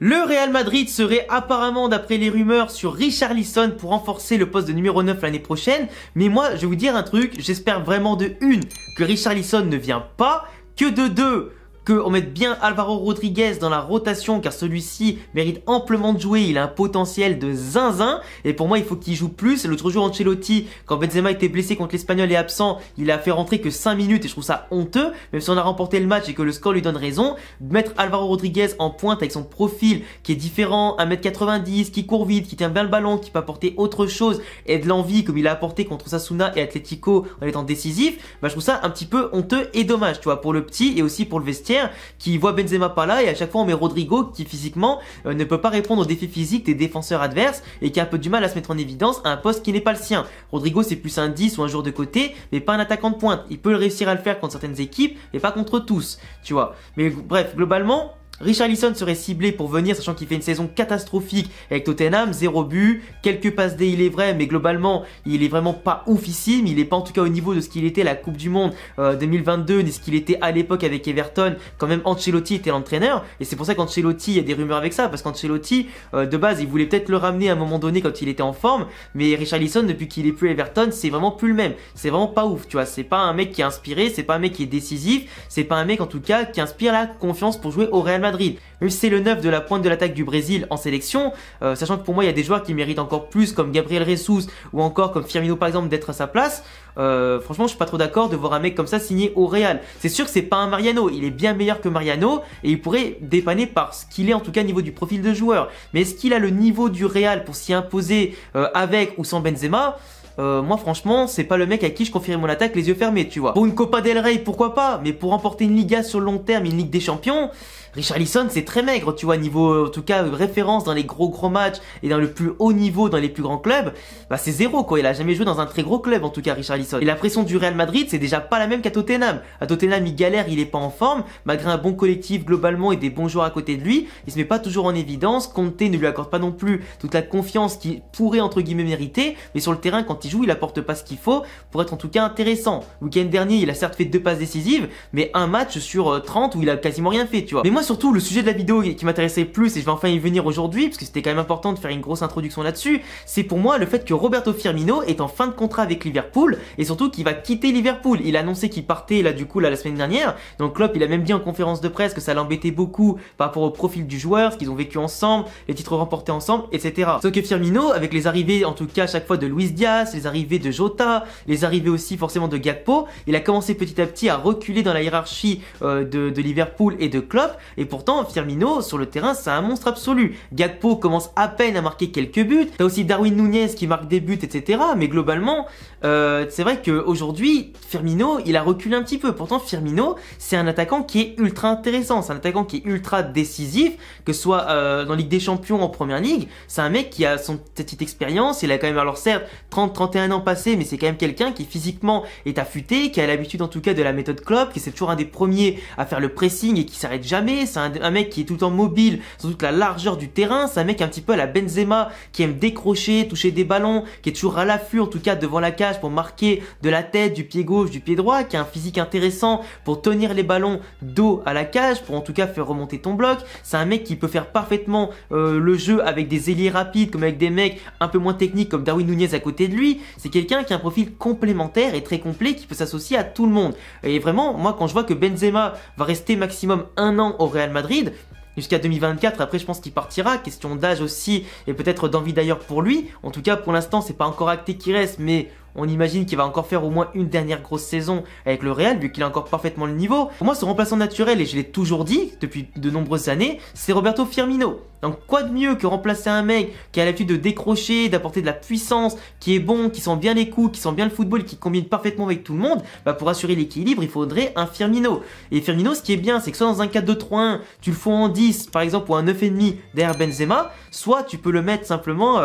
Le Real Madrid serait apparemment, d'après les rumeurs, sur Richarlison pour renforcer le poste de numéro 9 l'année prochaine. Mais moi, je vais vous dire un truc, j'espère vraiment de une, que Richarlison ne vient pas, que de deux, qu'on mette bien Alvaro Rodriguez dans la rotation car celui-ci mérite amplement de jouer, il a un potentiel de zinzin et pour moi il faut qu'il joue plus. L'autre jour Ancelotti, quand Benzema était blessé contre l'Espagnol et absent, il a fait rentrer que 5 minutes et je trouve ça honteux, même si on a remporté le match et que le score lui donne raison. Mettre Alvaro Rodriguez en pointe avec son profil qui est différent, 1m90, qui court vite, qui tient bien le ballon, qui peut apporter autre chose et de l'envie comme il a apporté contre Osasuna et Atlético en étant décisif, bah je trouve ça un petit peu honteux et dommage, tu vois, pour le petit et aussi pour le vestiaire qui voit Benzema pas là et à chaque fois on met Rodrigo qui physiquement ne peut pas répondre aux défis physiques des défenseurs adverses et qui a un peu du mal à se mettre en évidence à un poste qui n'est pas le sien. Rodrigo c'est plus un 10 ou un joueur de côté mais pas un attaquant de pointe. Il peut réussir à le faire contre certaines équipes mais pas contre tous, tu vois. Mais bref, globalement Richarlison serait ciblé pour venir, sachant qu'il fait une saison catastrophique avec Tottenham, 0 but, quelques passes D il est vrai, mais globalement il est vraiment pas oufissime, il est pas en tout cas au niveau de ce qu'il était à la Coupe du Monde 2022, ni ce qu'il était à l'époque avec Everton, quand même Ancelotti était l'entraîneur, et c'est pour ça qu'Ancelotti, il y a des rumeurs avec ça, parce qu'Ancelotti, de base, il voulait peut-être le ramener à un moment donné quand il était en forme, mais Richarlison, depuis qu'il est plus à Everton, c'est vraiment plus le même, c'est vraiment pas ouf, tu vois, c'est pas un mec qui est inspiré, c'est pas un mec qui est décisif, c'est pas un mec en tout cas qui inspire la confiance pour jouer au Real Madrid. Même si c'est le 9 de la pointe de l'attaque du Brésil en sélection, sachant que pour moi il y a des joueurs qui méritent encore plus comme Gabriel Jesus ou encore comme Firmino par exemple d'être à sa place. Franchement je suis pas trop d'accord de voir un mec comme ça signé au Real. C'est sûr que c'est pas un Mariano, il est bien meilleur que Mariano et il pourrait dépanner par ce qu'il est en tout cas au niveau du profil de joueur. Mais est-ce qu'il a le niveau du Real pour s'y imposer avec ou sans Benzema? Moi franchement c'est pas le mec à qui je confierais mon attaque les yeux fermés, tu vois. Pour une Copa del Rey pourquoi pas, mais pour remporter une Liga sur le long terme, une Ligue des Champions, Richarlison c'est très maigre, tu vois, niveau en tout cas référence dans les gros matchs et dans le plus haut niveau dans les plus grands clubs, bah c'est zéro quoi, il a jamais joué dans un très gros club en tout cas Richarlison. Et la pression du Real Madrid c'est déjà pas la même qu'à Tottenham. À Tottenham il galère, il est pas en forme, malgré un bon collectif globalement et des bons joueurs à côté de lui, il se met pas toujours en évidence, Conte ne lui accorde pas non plus toute la confiance qu'il pourrait entre guillemets mériter, mais sur le terrain quand il joue il apporte pas ce qu'il faut pour être en tout cas intéressant. Le week-end dernier il a certes fait 2 passes décisives, mais un match sur 30 où il a quasiment rien fait, tu vois. Mais moi surtout le sujet de la vidéo qui m'intéressait plus, et je vais enfin y venir aujourd'hui parce que c'était quand même important de faire une grosse introduction là-dessus, c'est pour moi le fait que Roberto Firmino est en fin de contrat avec Liverpool et surtout qu'il va quitter Liverpool. Il a annoncé qu'il partait là du coup la semaine dernière, donc Klopp il a même dit en conférence de presse que ça l'embêtait beaucoup par rapport au profil du joueur, ce qu'ils ont vécu ensemble, les titres remportés ensemble, etc. Sauf que Firmino, avec les arrivées en tout cas à chaque fois de Luis Diaz, les arrivées de Jota, les arrivées aussi forcément de Gakpo, il a commencé petit à petit à reculer dans la hiérarchie de Liverpool et de Klopp, et pourtant Firmino sur le terrain c'est un monstre absolu. Gakpo commence à peine à marquer quelques buts, t'as aussi Darwin Núñez qui marque des buts, etc. Mais globalement c'est vrai qu'aujourd'hui Firmino il a reculé un petit peu. Pourtant Firmino c'est un attaquant qui est ultra intéressant, c'est un attaquant qui est ultra décisif, que ce soit dans Ligue des Champions en Première Ligue, c'est un mec qui a son petite expérience, il a quand même alors certes 30-31 ans passés, mais c'est quand même quelqu'un qui physiquement est affûté, qui a l'habitude en tout cas de la méthode Klopp, qui c'est toujours un des premiers à faire le pressing et qui s'arrête jamais, c'est un mec qui est tout le temps mobile sur toute la largeur du terrain, c'est un mec un petit peu à la Benzema qui aime décrocher, toucher des ballons, qui est toujours à l'affût en tout cas devant la cage pour marquer de la tête, du pied gauche, du pied droit, qui a un physique intéressant pour tenir les ballons dos à la cage, pour en tout cas faire remonter ton bloc. C'est un mec qui peut faire parfaitement le jeu avec des ailiers rapides comme avec des mecs un peu moins techniques comme Darwin Núñez à côté de lui. C'est quelqu'un qui a un profil complémentaire et très complet qui peut s'associer à tout le monde. Et vraiment, moi quand je vois que Benzema va rester maximum 1 an au Real Madrid, jusqu'à 2024, après je pense qu'il partira, question d'âge aussi et peut-être d'envie d'ailleurs pour lui. En tout cas pour l'instant c'est pas encore acté qu'il reste, mais on imagine qu'il va encore faire au moins une dernière grosse saison avec le Real vu qu'il a encore parfaitement le niveau. Pour moi son remplaçant naturel, et je l'ai toujours dit depuis de nombreuses années, c'est Roberto Firmino. Donc quoi de mieux que remplacer un mec qui a l'habitude de décrocher, d'apporter de la puissance, qui est bon, qui sent bien les coups, qui sent bien le football, qui combine parfaitement avec tout le monde. Bah pour assurer l'équilibre il faudrait un Firmino. Et Firmino ce qui est bien c'est que soit dans un 4-2-3-1 tu le fous en 10 par exemple ou un 9,5 derrière Benzema, soit tu peux le mettre simplement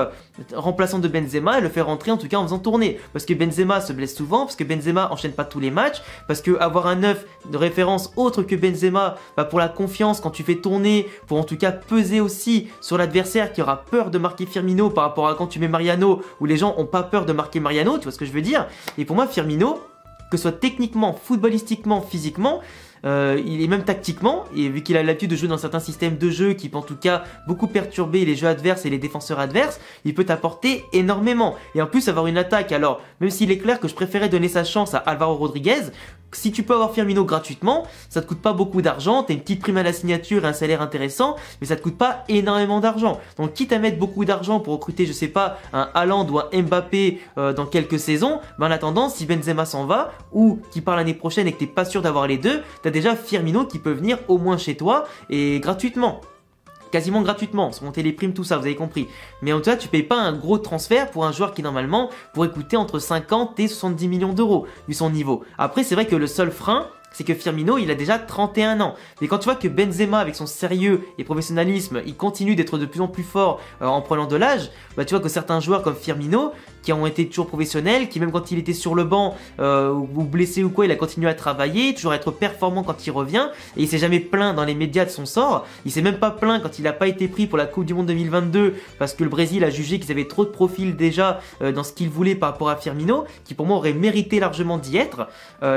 remplaçant de Benzema et le faire rentrer en tout cas en faisant tourner. Parce que Benzema se blesse souvent, parce que Benzema enchaîne pas tous les matchs, parce que avoir un 9 de référence autre que Benzema, bah pour la confiance quand tu fais tourner, pour en tout cas peser aussi sur l'adversaire qui aura peur de marquer Firmino par rapport à quand tu mets Mariano, où les gens ont pas peur de marquer Mariano, tu vois ce que je veux dire. Et pour moi Firmino, que ce soit techniquement, footballistiquement, physiquement, il est même tactiquement, et vu qu'il a l'habitude de jouer dans certains systèmes de jeu qui peut en tout cas beaucoup perturber les jeux adverses et les défenseurs adverses, il peut t'apporter énormément. Et en plus avoir une attaque, alors même s'il est clair que je préférais donner sa chance à Alvaro Rodriguez, si tu peux avoir Firmino gratuitement, ça te coûte pas beaucoup d'argent, t'as une petite prime à la signature et un salaire intéressant, mais ça te coûte pas énormément d'argent. Donc quitte à mettre beaucoup d'argent pour recruter, je sais pas, un Haaland ou un Mbappé dans quelques saisons, en attendant, si Benzema s'en va, ou qui part l'année prochaine et que t'es pas sûr d'avoir les deux, t'as déjà Firmino qui peut venir au moins chez toi et gratuitement. Quasiment gratuitement, sans monter les primes, tout ça, vous avez compris. Mais en tout cas, tu payes pas un gros transfert pour un joueur qui normalement pourrait coûter entre 50 et 70 millions d'euros, vu son niveau. Après, c'est vrai que le seul frein, c'est que Firmino, il a déjà 31 ans. Mais quand tu vois que Benzema, avec son sérieux et professionnalisme, il continue d'être de plus en plus fort en prenant de l'âge, bah tu vois que certains joueurs comme Firmino, qui ont été toujours professionnels, qui même quand il était sur le banc ou blessé ou quoi, il a continué à travailler, toujours à être performant quand il revient, et il s'est jamais plaint dans les médias de son sort. Il s'est même pas plaint quand il n'a pas été pris pour la Coupe du Monde 2022, parce que le Brésil a jugé qu'ils avaient trop de profils déjà dans ce qu'ils voulaient par rapport à Firmino, qui pour moi aurait mérité largement d'y être.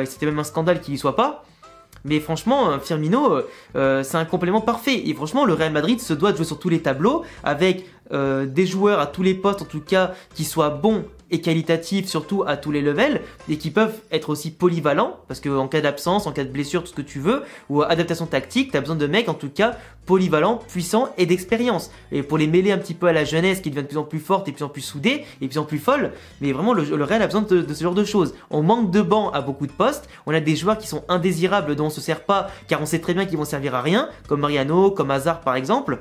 C'était même un scandale qu'il y soit pas. Mais franchement, Firmino, c'est un complément parfait. Et franchement, le Real Madrid se doit de jouer sur tous les tableaux, avec des joueurs à tous les postes, en tout cas, qui soient bons et qualitatifs, surtout à tous les levels, et qui peuvent être aussi polyvalents, parce qu'en cas d'absence, en cas de blessure, tout ce que tu veux, ou adaptation tactique, tu as besoin de mecs, en tout cas, polyvalents, puissants et d'expérience. Et pour les mêler un petit peu à la jeunesse, qui devient de plus en plus forte, et de plus en plus soudée, et de plus en plus folle, mais vraiment, le Real a besoin de ce genre de choses. On manque de bancs à beaucoup de postes, on a des joueurs qui sont indésirables, dont on se sert pas, car on sait très bien qu'ils vont servir à rien, comme Mariano, comme Hazard par exemple.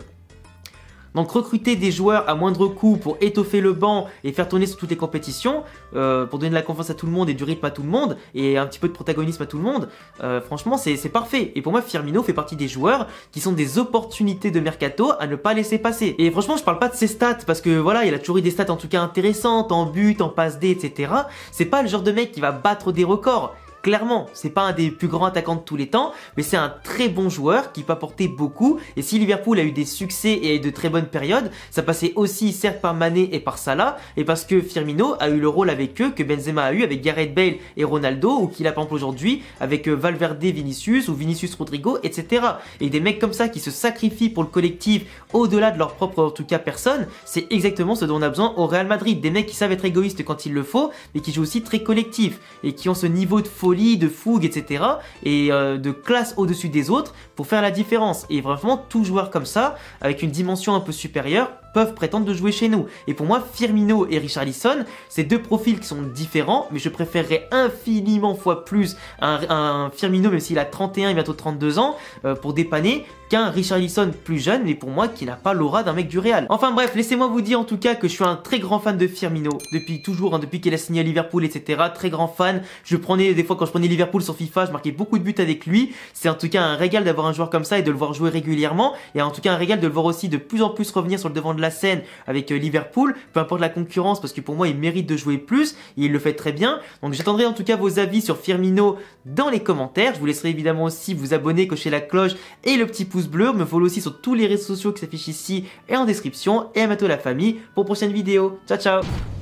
Donc recruter des joueurs à moindre coût pour étoffer le banc et faire tourner sur toutes les compétitions, pour donner de la confiance à tout le monde et du rythme à tout le monde, et un petit peu de protagonisme à tout le monde, franchement c'est parfait. Et pour moi Firmino fait partie des joueurs qui sont des opportunités de mercato à ne pas laisser passer. Et franchement je parle pas de ses stats, parce que voilà, il a toujours eu des stats en tout cas intéressantes, en but, en passe D, etc. C'est pas le genre de mec qui va battre des records. Clairement, c'est pas un des plus grands attaquants de tous les temps, mais c'est un très bon joueur qui peut apporter beaucoup. Et si Liverpool a eu des succès et a eu de très bonnes périodes, ça passait aussi certes par Mané et par Salah, et parce que Firmino a eu le rôle avec eux que Benzema a eu avec Gareth Bale et Ronaldo, ou qu'il a par exemple aujourd'hui avec Valverde, Vinicius ou Vinicius Rodrigo, etc. Et des mecs comme ça qui se sacrifient pour le collectif au-delà de leur propre en tout cas personne, c'est exactement ce dont on a besoin au Real Madrid. Des mecs qui savent être égoïstes quand il le faut, mais qui jouent aussi très collectif et qui ont ce niveau de folie, de fougue, etc. et de classe au-dessus des autres pour faire la différence. Et vraiment, tout joueur comme ça, avec une dimension un peu supérieure, peuvent prétendre de jouer chez nous. Et pour moi, Firmino et Richarlison, c'est deux profils qui sont différents, mais je préférerais infiniment fois plus un Firmino, même s'il a 31 et bientôt 32 ans, pour dépanner, qu'un Richarlison plus jeune, mais pour moi qui n'a pas l'aura d'un mec du Real. Enfin bref, laissez-moi vous dire en tout cas que je suis un très grand fan de Firmino, depuis toujours, hein, depuis qu'il a signé à Liverpool, etc. Très grand fan. Je prenais des fois quand je prenais Liverpool sur FIFA, je marquais beaucoup de buts avec lui. C'est en tout cas un régal d'avoir un joueur comme ça et de le voir jouer régulièrement, et en tout cas un régal de le voir aussi de plus en plus revenir sur le devant de la scène avec Liverpool, peu importe la concurrence, parce que pour moi il mérite de jouer plus et il le fait très bien. Donc j'attendrai en tout cas vos avis sur Firmino dans les commentaires. Je vous laisserai évidemment aussi vous abonner, cocher la cloche et le petit pouce bleu, me follow aussi sur tous les réseaux sociaux qui s'affichent ici et en description, et à bientôt la famille pour une prochaine vidéo. Ciao ciao.